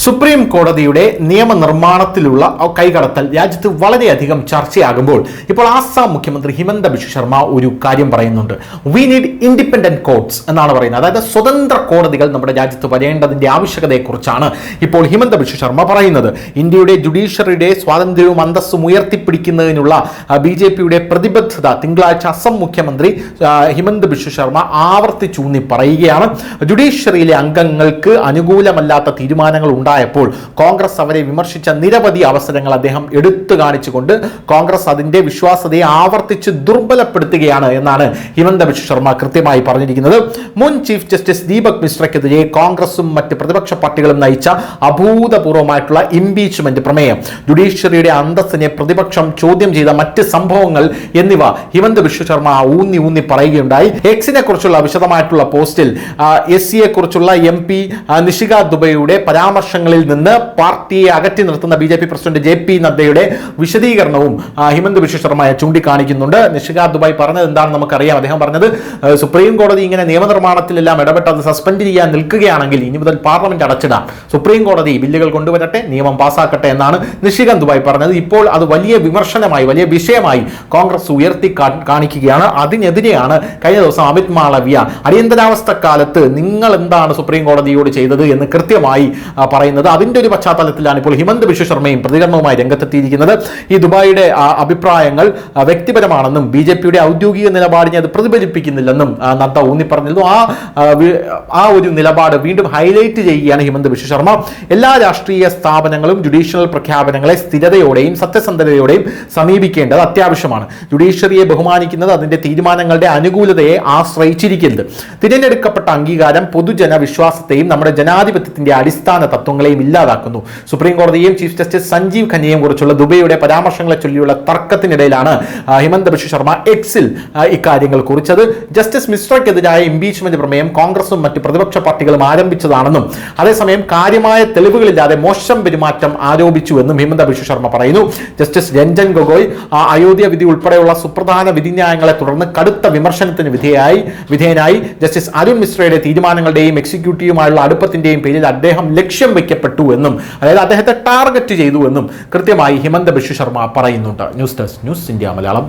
Supreme കോടതിയുടെ നിയമനിർമ്മാണത്തിലുള്ള കൈകടത്തൽ രാജ്യത്ത് വളരെയധികം ചർച്ചയാകുമ്പോൾ ഇപ്പോൾ ആസാം മുഖ്യമന്ത്രി ഹിമന്ത ബിശ്വ ശർമ്മ ഒരു കാര്യം പറയുന്നുണ്ട്. വി നീഡ് ഇൻഡിപെൻഡന്റ് കോർട്സ് എന്നാണ് പറയുന്നത്. അതായത് സ്വതന്ത്ര കോടതികൾ നമ്മുടെ രാജ്യത്ത് വരേണ്ടതിന്റെ ആവശ്യകതയെക്കുറിച്ചാണ് ഇപ്പോൾ ഹിമന്ത ബിശ്വ ശർമ്മ പറയുന്നത്. ഇന്ത്യയുടെ ജുഡീഷ്യറിയുടെ സ്വാതന്ത്ര്യവും അന്തസ്സും ഉയർത്തിപ്പിടിക്കുന്നതിനുള്ള BJPയുടെ പ്രതിബദ്ധത തിങ്കളാഴ്ച അസം മുഖ്യമന്ത്രി ഹിമന്ത ബിശ്വ ശർമ്മ ആവർത്തിച്ചൂന്നി പറയുകയാണ്. ജുഡീഷ്യറിയിലെ അംഗങ്ങൾക്ക് അനുകൂലമല്ലാത്ത തീരുമാനങ്ങൾ ഉണ്ടായപ്പോൾ കോൺഗ്രസ് അവരെ വിമർശിച്ച നിരവധി അവസരങ്ങൾ അദ്ദേഹം എടുത്തു കാണിച്ചുകൊണ്ട് കോൺഗ്രസ് അതിന്റെ വിശ്വാസ്യതയെ ആവർത്തിച്ച് ദുർബലപ്പെടുത്തുകയാണ് എന്നാണ് ഹിമന്ത ബിശ്വ ശർമ്മ കൃത്യമായി പറഞ്ഞിരിക്കുന്നത്. മുൻ ചീഫ് ജസ്റ്റിസ് ദീപക് മിശ്രയ്ക്കെതിരെ കോൺഗ്രസും മറ്റ് പ്രതിപക്ഷ പാർട്ടികളും നയിച്ച അഭൂതപൂർവമായിട്ടുള്ള ഇംപീച്ച്മെന്റ് പ്രമേയം, ജുഡീഷ്യറിയുടെ അന്തസ്സിനെ പ്രതിപക്ഷം ചോദ്യം ചെയ്ത മറ്റ് സംഭവങ്ങൾ എന്നിവ ഹിമന്ത ബിശ്വ ശർമ്മ ഊന്നി പറയുകയുണ്ടായി. എക്സിനെ കുറിച്ചുള്ള വിശദമായിട്ടുള്ള പോസ്റ്റിൽ SCയെ കുറിച്ചുള്ള MP നിഷിക ദുബൈയുടെ പരാമർശങ്ങളിൽ നിന്ന് പാർട്ടിയെ അകറ്റി നിർത്തുന്ന BJP പ്രസിഡന്റ് JP നദ്ദയുടെ വിശദീകരണവും ഹിമന്ത ബിശ്വ ശർമ്മ ചൂണ്ടിക്കാണിക്കുന്നുണ്ട്. നിഷിക ദുബൈ പറഞ്ഞത് എന്താണെന്ന് നമുക്കറിയാം. അദ്ദേഹം പറഞ്ഞത് സുപ്രീം കോടതി ഇങ്ങനെ നിയമനിർമ്മാണത്തിലെല്ലാം ഇടപെട്ട് അത് സസ്പെൻഡ് ചെയ്യാൻ നിൽക്കുകയാണെങ്കിൽ ഇനി മുതൽ പാർലമെന്റ് അടച്ചിടാം, സുപ്രീം കോടതി ബില്ലുകൾ കൊണ്ടുവരട്ടെ, നിയമം പാസ്സാക്കട്ടെ എന്നാണ് നിഷിക ദുബൈ പറഞ്ഞത്. ഇപ്പോൾ അത് വലിയ വിമർശനമായി, വലിയ വിഷയമായി കോൺഗ്രസ് ഉയർത്തി കാണിക്കുകയാണ്. അതിനെതിരെയാണ് കഴിഞ്ഞ ദിവസം അമിത് മാളവ്യ അടിയന്തരാവസ്ഥ കാലത്ത് നിങ്ങൾ എന്താണ് സുപ്രീം കോടതിയോട് ചെയ്തത് എന്ന് കൃത്യമായി പറയുന്നത്. അതിന്റെ ഒരു പശ്ചാത്തലത്തിലാണ് ഇപ്പോൾ ഹിമന്ത ബിശ്വ ശർമ്മയും പ്രതികരണവുമായി രംഗത്തെത്തിയിരിക്കുന്നത്. ഈ ദുബായിയുടെ അഭിപ്രായങ്ങൾ വ്യക്തിപരമാണെന്നും BJPയുടെ ഔദ്യോഗിക നിലപാടിനെ അത് പ്രതിഫലിപ്പിക്കുന്നില്ലെന്നും നദ്ദ ഊന്നി പറഞ്ഞിരുന്നു. ആ ഒരു നിലപാട് വീണ്ടും ഹൈലൈറ്റ് ചെയ്യുകയാണ് ഹിമന്ത ബിശ്വ ശർമ്മ. എല്ലാ രാഷ്ട്രീയ സ്ഥാപനങ്ങളും ജുഡീഷ്യൽ പ്രഖ്യാപനങ്ങളെ സ്ഥിരതയോടെയും സത്യസന്ധതയോടെയും സമീപിക്കേണ്ടത് അത്യാവശ്യമാണ്. ജുഡീഷ്യറിയെ ബഹുമാനിക്കുന്നത് അതിന്റെ തീരുമാനങ്ങളുടെ അനുകൂലതയെ ആശ്രയിച്ചിരിക്കരുത്. തിരഞ്ഞെടുക്കപ്പെട്ട അംഗീകാരം പൊതുജന വിശ്വാസത്തെയും നമ്മുടെ ജനാധിപത്യത്തിന്റെ അടിസ്ഥാന തത്വങ്ങളെയും ഇല്ലാതാക്കുന്നു. സുപ്രീം കോടതിയെയും ചീഫ് ജസ്റ്റിസ് സഞ്ജീവ് ഖന്നയെയും കുറിച്ചുള്ള ദുബൈയുടെ പരാമർശങ്ങളെ ചൊല്ലിയുള്ള തർക്കത്തിനിടയിലാണ് ഹിമന്ത ബിശ്വ ശർമ്മ എക്സിൽ ഇക്കാര്യങ്ങൾ കുറിച്ചത്. ജസ്റ്റിസ് മിശ്രയ്ക്കെതിരായ ഇംപീച്ച്മെന്റ് പ്രമേയം കോൺഗ്രസും മറ്റ് പ്രതിപക്ഷ പാർട്ടികളും ആരംഭിച്ചതാണെന്നും അതേസമയം കാര്യമായ തെളിവുകളില്ലാതെ മോശം പെരുമാറ്റം ആരോപിച്ചുവെന്നും ഹിമന്ത ബിശ്വ ശർമ്മ പറയുന്നു. ജസ്റ്റിസ് രഞ്ജൻ ഗൊഗോയ് അയോധ്യ വിധി ഉൾപ്പെടെയുള്ള സുപ്രധാന വിധിന്യായങ്ങളെ തുടർന്ന് കടുത്ത വിമർശനത്തിന് വിധേയനായി. ജസ്റ്റിസ് അരുൺ മിശ്രയുടെ തീരുമാനങ്ങളുടെയും എക്സിക്യൂട്ടീവുമായുള്ള അടുപ്പത്തിന്റെയും പേരിൽ അദ്ദേഹം ലക്ഷ്യം വയ്ക്കപ്പെട്ടു എന്നും, അതായത് അദ്ദേഹത്തെ ടാർഗറ്റ് ചെയ്തു എന്നും കൃത്യമായി ഹിമന്ത ബിശ്വ ശർമ്മ പറയുന്നുണ്ട്. News desk, news India Malayalam.